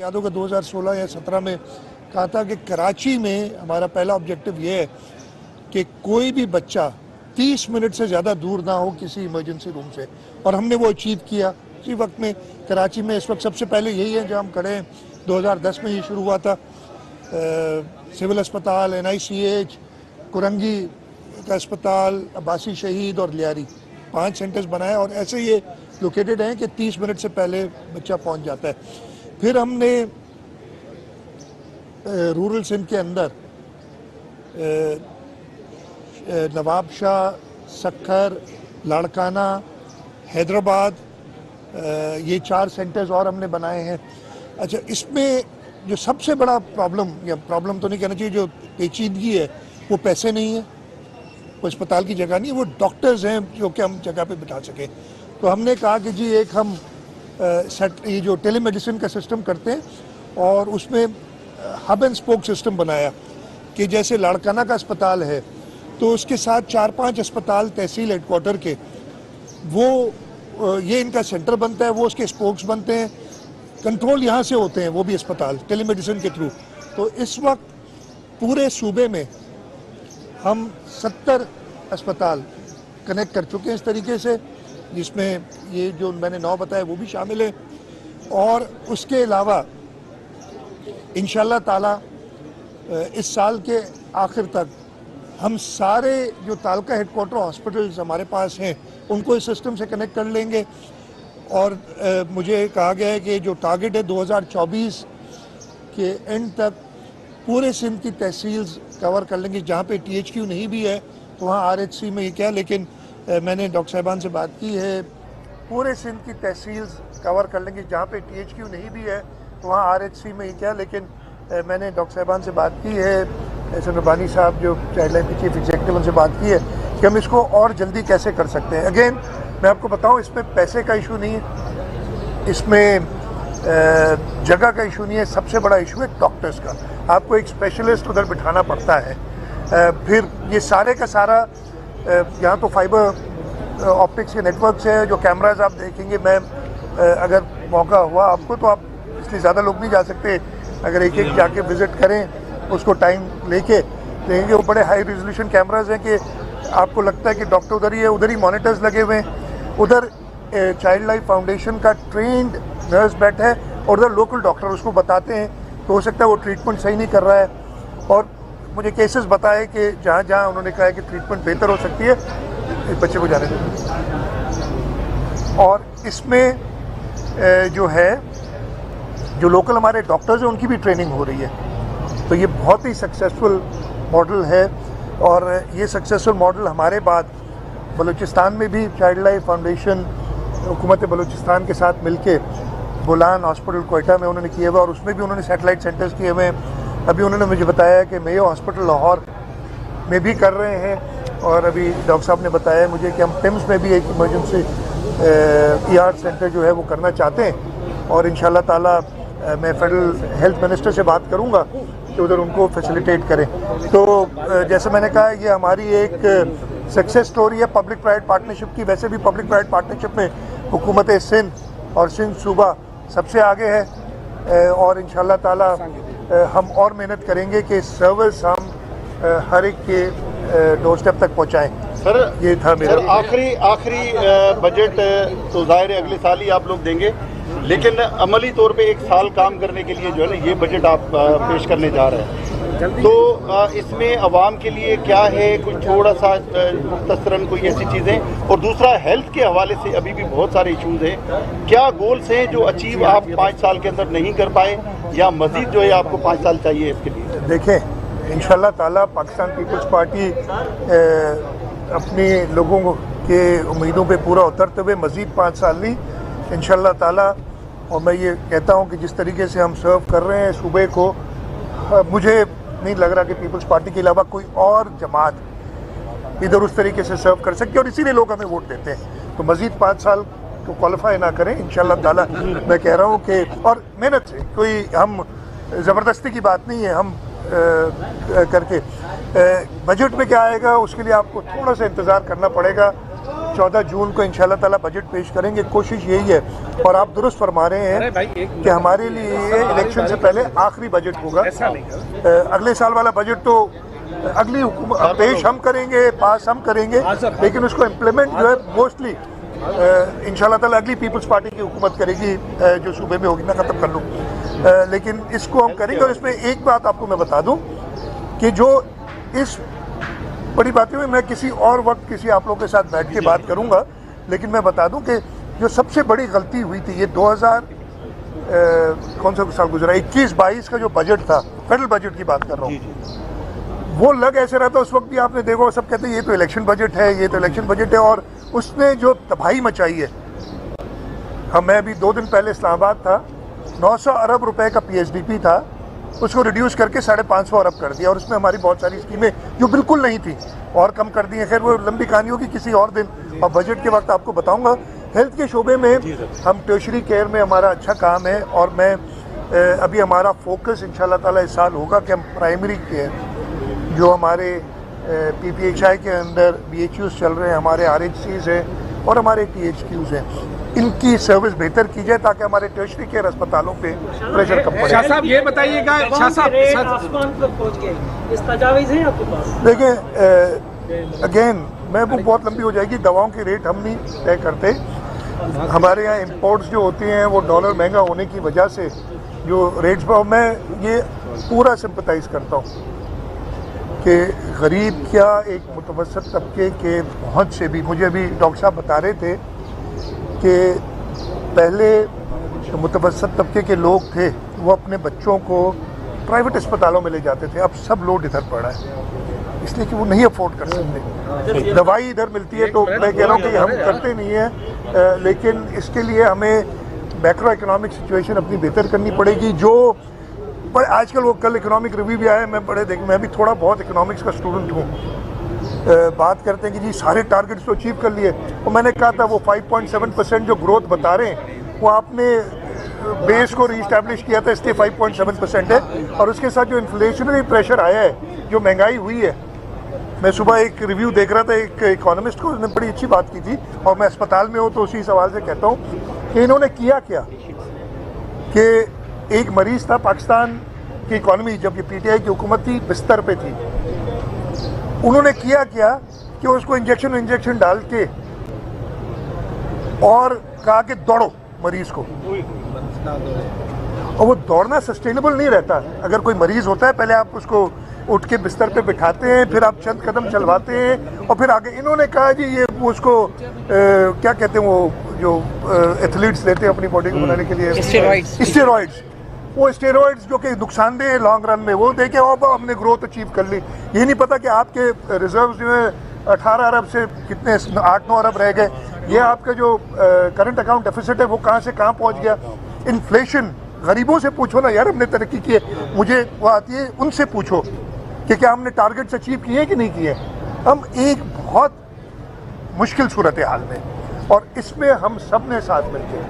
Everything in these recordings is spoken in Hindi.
याद होगा 2016 या 17 में कहा था कि कराची में हमारा पहला ऑब्जेक्टिव ये है कि कोई भी बच्चा 30 मिनट से ज़्यादा दूर ना हो किसी इमरजेंसी रूम से, और हमने वो अचीव किया उसी वक्त में। कराची में इस वक्त सबसे पहले यही है जहाँ हम खड़े हैं। 2010 में ये शुरू हुआ था। सिविल अस्पताल, NICH, कुरंगी का अस्पताल, अब्बासी शहीद और लियारी, 5 सेंटर्स बनाए, और ऐसे ये लोकेटेड हैं कि 30 मिनट से पहले बच्चा पहुंच जाता है। फिर हमने रूरल सिंध के अंदर नवाब शाह, सक्खर, लाड़काना, हैदराबाद, ये 4 सेंटर्स और हमने बनाए हैं। अच्छा, इसमें जो सबसे बड़ा प्रॉब्लम, या प्रॉब्लम तो नहीं कहना चाहिए, जो पेचीदगी है वो पैसे नहीं है, वो अस्पताल की जगह नहीं है, वो डॉक्टर्स हैं जो कि हम जगह पे बिठा सकें। तो हमने कहा कि जी एक हम ये जो टेलीमेडिसिन का सिस्टम करते हैं, और उसमें हब एंड स्पोक सिस्टम बनाया कि जैसे लाड़काना का अस्पताल है तो उसके साथ 4-5 अस्पताल तहसील हेडक्वार्टर के, वो ये इनका सेंटर बनता है, वो उसके स्पोक्स बनते हैं, कंट्रोल यहाँ से होते हैं वो भी अस्पताल टेलीमेडिसिन के थ्रू। तो इस वक्त पूरे सूबे में हम 70 अस्पताल कनेक्ट कर चुके हैं इस तरीके से, जिसमें ये जो मैंने 9 बताए वो भी शामिल है। और उसके अलावा इंशाल्लाह ताला इस साल के आखिर तक हम सारे जो तालका हेडक्वार्टर हॉस्पिटल्स हमारे पास हैं उनको इस सिस्टम से कनेक्ट कर लेंगे। और मुझे कहा गया है कि जो टारगेट है 2024 के एंड तक पूरे सिंध की तहसील्स कवर कर लेंगे। जहाँ पे THQ नहीं भी है तो वहाँ RHC में ये क्या, लेकिन मैंने डॉक्टर साहिबान से बात की है, पूरे सिंध की तहसील्स कवर कर लेंगे। जहाँ पे THQ नहीं भी है तो वहाँ RHC में ये क्या, लेकिन मैंने डॉक्टर साहिबान से बात की है, एहसन रब्बानी साहब जो चाइल्डलाइन के चीफ एग्जीक्यूटिव, उनसे बात की है कि हम इसको और जल्दी कैसे कर सकते हैं। अगेन मैं आपको बताऊं, इसमें पैसे का इशू नहीं है, इसमें जगह का इशू नहीं है, सबसे बड़ा इशू है डॉक्टर्स का। आपको एक स्पेशलिस्ट उधर बिठाना पड़ता है। फिर ये सारे का सारा यहाँ तो फाइबर ऑप्टिक्स के नेटवर्क है, जो कैमराज आप देखेंगे, मैं अगर मौका हुआ आपको तो आप, इसलिए ज़्यादा लोग नहीं जा सकते, अगर एक एक जाके विज़िट करें उसको टाइम लेके देखेंगे, वो बड़े हाई रेजोल्यूशन कैमराज हैं कि आपको लगता है कि डॉक्टर उधर ही है, उधर ही मॉनिटर्स लगे हुए हैं, उधर चाइल्ड लाइफ फाउंडेशन का ट्रेंड नर्स बैठा है, और उधर लोकल डॉक्टर उसको बताते हैं, तो हो सकता है वो ट्रीटमेंट सही नहीं कर रहा है। और मुझे केसेस बताए कि जहाँ जहाँ उन्होंने कहा है कि ट्रीटमेंट बेहतर हो सकती है, इस बच्चे को जाने दें। और इसमें जो है, जो लोकल हमारे डॉक्टर्स हैं उनकी भी ट्रेनिंग हो रही है। तो ये बहुत ही सक्सेसफुल मॉडल है, और ये सक्सेसफुल मॉडल हमारे बाद बलूचिस्तान में भी चाइल्ड लाइफ फाउंडेशन हुकूमत बलूचिस्तान के साथ मिलके बोलान हॉस्पिटल कोयटा में उन्होंने किए हुए, और उसमें भी उन्होंने सैटेलाइट सेंटर्स किए हुए हैं। अभी उन्होंने मुझे बताया कि मेयो हॉस्पिटल लाहौर में भी कर रहे हैं, और अभी डॉक्टर साहब ने बताया मुझे कि हम टिम्स में भी एक इमरजेंसी ER सेंटर जो है वो करना चाहते हैं, और इंशाल्लाह ताला मैं फेडरल हेल्थ मिनिस्टर से बात करूंगा कि उधर उनको फैसिलिटेट करें। तो जैसे मैंने कहा, ये हमारी एक सक्सेस स्टोरी है पब्लिक प्राइवेट पार्टनरशिप की। वैसे भी पब्लिक प्राइवेट पार्टनरशिप में हुकूमत सिंध और सिंध सूबा सबसे आगे है, और इंशाल्लाह ताला हम और मेहनत करेंगे कि सर्विस हम हर एक के डोर स्टेप तक पहुँचाएँ। सर ये था मेरा आखिरी बजट तो जाहिर है अगले साल ही आप लोग देंगे, लेकिन अमली तौर पे 1 साल काम करने के लिए जो है ना ये बजट आप पेश करने जा रहे हैं, तो इसमें आवाम के लिए क्या है, कुछ थोड़ा सा मुख्तसरन कोई ऐसी चीज़ें, और दूसरा हेल्थ के हवाले से अभी भी बहुत सारे इशूज़ हैं, क्या गोल्स हैं जो अचीव आप 5 साल के अंदर नहीं कर पाए, या मज़ीद जो है आपको 5 साल चाहिए इसके लिए? देखें, इंशाल्लाह ताला पाकिस्तान पीपल्स पार्टी अपने लोगों के उम्मीदों पे पूरा उतरते हुए मज़ीद 5 साल नहीं, इंशाल्लाह ताला। और मैं ये कहता हूँ कि जिस तरीके से हम सर्व कर रहे हैं सूबे को, मुझे नहीं लग रहा कि पीपल्स पार्टी के अलावा कोई और जमात इधर उस तरीके से सर्व कर सकती है, और इसीलिए लोग हमें वोट देते हैं। तो मज़ीद 5 साल को क्वालिफाई ना करें इंशाल्लाह ताला। मैं कह रहा हूँ कि, और मेहनत से, कोई हम ज़बरदस्ती की बात नहीं है, हम करके बजट में क्या आएगा उसके लिए आपको थोड़ा सा इंतज़ार करना पड़ेगा। 14 जून को इंशाल्लाह ताला बजट पेश करेंगे। कोशिश यही है, और आप दुरुस्त फरमा रहे हैं कि हमारे लिए इलेक्शन से पहले आखिरी बजट होगा। अगले साल वाला बजट तो अगली हुकूमत पेश हम करेंगे, पास हम करेंगे, लेकिन उसको इम्प्लीमेंट जो है मोस्टली इंशाल्लाह ताला अगली पीपल्स पार्टी की हुकूमत करेगी जो सूबे में होगी। मैं ख़त्म कर लूँ, लेकिन इसको हम करेंगे। और इसमें एक बात आपको मैं बता दूँ कि जो इस बड़ी बातें में मैं किसी और वक्त किसी आप लोगों के साथ बैठ के बात करूंगा, लेकिन मैं बता दूं कि जो सबसे बड़ी गलती हुई थी ये 2000 कौन सा साल गुजरा, 21-22 का जो बजट था, फेडरल बजट की बात कर रहा हूँ, वो लग ऐसे रहा था उस वक्त भी आपने देखो, सब कहते हैं ये तो इलेक्शन बजट है, ये तो इलेक्शन बजट है, और उसने जो तबाही मचाई है। मैं अभी 2 दिन पहले इस्लामाबाद था, 900 अरब रुपए का PSDP था, उसको रिड्यूस करके 550 अरब कर दिया, और उसमें हमारी बहुत सारी स्कीमें जो बिल्कुल नहीं थी और कम कर दी हैं। खैर वो लंबी कहानी होगी किसी और दिन, और बजट के वक्त आपको बताऊंगा। हेल्थ के शोबे में हम टर्शरी केयर में हमारा अच्छा काम है, और मैं अभी हमारा फोकस इंशाल्लाह ताला इस साल होगा कि हम प्राइमरी केयर जो हमारे PPHI के अंदर BHUs चल रहे हैं, हमारे RHCs हैं और हमारे THQs हैं, इनकी सर्विस बेहतर की जाए ताकि हमारे टर्शरी केयर अस्पतालों पे प्रेशर कम पड़े। शाह साहब ये बताइएगा, शाह साहब देखें, अगेन मैं वो बहुत लंबी हो जाएगी, दवाओं के रेट हम नहीं तय करते। हमारे यहाँ इंपोर्ट्स जो होते हैं वो डॉलर महंगा होने की वजह से जो रेट्स पर, मैं ये पूरा सिंपथाइज करता हूँ कि गरीब क्या एक मुतवसत तबके के पहुँच से भी, मुझे अभी डॉक्टर साहब बता रहे थे कि पहले जो मुतवसत तबके के लोग थे वो अपने बच्चों को प्राइवेट अस्पतालों में ले जाते थे, अब सब लोड इधर पड़ा है इसलिए कि वो नहीं अफोर्ड कर सकते। दवाई इधर मिलती है, तो मैं कह रहा हूँ कि हम करते नहीं हैं, लेकिन इसके लिए हमें मैक्रो इकोनॉमिक सिचुएशन अपनी बेहतर करनी पड़ेगी। जो पर आजकल वो कल इकोनॉमिक रिव्यू भी आया, मैं भी थोड़ा बहुत इकोनॉमिक्स का स्टूडेंट हूँ। बात करते हैं कि जी सारे टारगेट्स तो अचीव कर लिए, और मैंने कहा था वो 5.7% जो ग्रोथ बता रहे हैं वो आपने बेस को रीस्टैब्लिश किया था, इसलिए 5.7% है। और उसके साथ जो इन्फ्लेशनरी प्रेशर आया है, जो महंगाई हुई है, मैं सुबह एक रिव्यू देख रहा था एक इकोनॉमिस्ट को, उसने बड़ी अच्छी बात की थी, और मैं अस्पताल में हूँ तो उसी सवाल से कहता हूँ कि इन्होंने किया क्या कि एक मरीज़ था, पाकिस्तान की इकॉनमी जब ये PTI की हुकूमत थी बिस्तर पे थी, उन्होंने किया क्या कि उसको इंजेक्शन डाल के और कहा कि दौड़ो मरीज को, और वो दौड़ना सस्टेनेबल नहीं रहता। अगर कोई मरीज होता है पहले आप उसको उठ के बिस्तर पे बिठाते हैं, फिर आप चंद कदम चलवाते हैं और फिर आगे। इन्होंने कहा जी ये उसको क्या कहते हैं वो जो एथलीट्स लेते हैं अपनी बॉडी को बनाने के लिए, स्टेरॉइड्स, वो स्टेरॉइड्स जो कि नुकसानदेह है लॉन्ग रन में, वो देखे अब हमने ग्रोथ अचीव कर ली। ये नहीं पता कि आपके रिजर्व्स जो है 18 अरब से कितने 8-9 अरब रह गए। ये आपका जो करंट अकाउंट डेफिसिट है वो कहाँ से कहाँ पहुँच गया। इन्फ्लेशन, गरीबों से पूछो ना यार हमने तरक्की की है, मुझे वो आती है, उनसे पूछो कि क्या हमने टारगेट्स अचीव किए कि नहीं किए। हम एक बहुत मुश्किल सूरत हाल में, और इसमें हम सब ने साथ मिलकर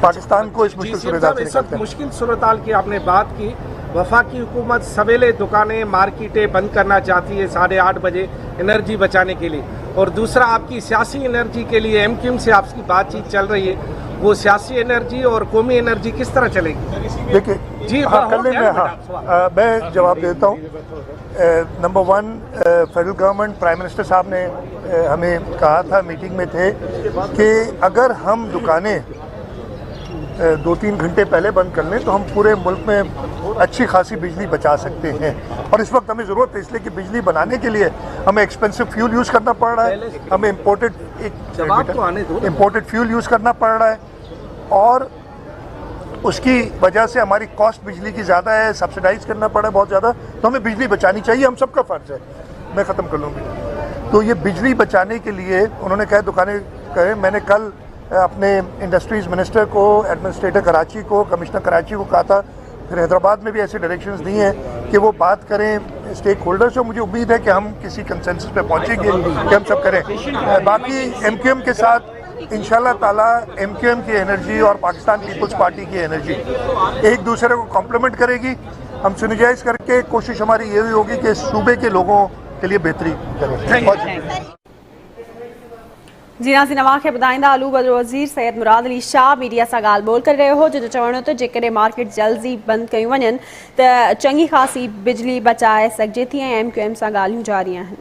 पाकिस्तान को इस मुश्किल सूरत हाल से निकालते हैं। मुश्किल सूरत हाल की आपने बात की, वफाकी हुकूमत सवेले दुकानें मार्केटें बंद करना चाहती है 8:30 बजे एनर्जी बचाने के लिए, और दूसरा आपकी सियासी एनर्जी के लिए MQM से आपकी बातचीत चल रही है, वो सियासी एनर्जी और कौमी एनर्जी किस तरह चलेगी? देखिए जी मैं जवाब देता हूँ। Number 1, federal government, prime minister साहब ने हमें कहा था, मीटिंग में थे, कि अगर हम दुकानें 2-3 घंटे पहले बंद कर लें तो हम पूरे मुल्क में अच्छी खासी बिजली बचा सकते हैं। और इस वक्त हमें ज़रूरत है, इसलिए कि बिजली बनाने के लिए हमें एक्सपेंसिव फ्यूल यूज़ करना पड़ रहा है, हमें इम्पोर्टेड फ्यूल यूज़ करना पड़ रहा है, और उसकी वजह से हमारी कॉस्ट बिजली की ज़्यादा है, सब्सिडाइज करना पड़ा है बहुत ज़्यादा। तो हमें बिजली बचानी चाहिए, हम सबका फ़र्ज़ है। मैं ख़त्म कर लूँगी। तो ये बिजली बचाने के लिए उन्होंने कहा दुकानें करें। मैंने कल अपने इंडस्ट्रीज़ मिनिस्टर को, एडमिनिस्ट्रेटर कराची को, कमिश्नर कराची को कहा था, फिर हैदराबाद में भी ऐसे डायरेक्शंस दी हैं कि वो बात करें स्टेक होल्डर से। मुझे उम्मीद है कि हम किसी कंसेंसस पे पहुंचेंगे कि हम सब करें। बाकी MQM के साथ इंशाल्लाह ताला MQM की एनर्जी और पाकिस्तान पीपल्स पार्टी की एनर्जी एक दूसरे को कॉम्प्लीमेंट करेगी। हम सिनर्जाइज करके कोशिश हमारी ये भी होगी कि सूबे के लोगों के लिए बेहतरी करें। जी नाज़रीन, तव्हांखे ॿुधाईंदा हलूं वज़ीर वज़ीर सैयद मुराद अली शाह मीडिया सां ॻाल्हि ॿोल करे रहियो हो, जो चवणो त जेकॾहिं मार्केट जल्दी बंदि कयूं वञनि त चङी ख़ासी बिजली बचाए सघिजे थी ऐं MQM सां ॻाल्हियूं जारी आहिनि।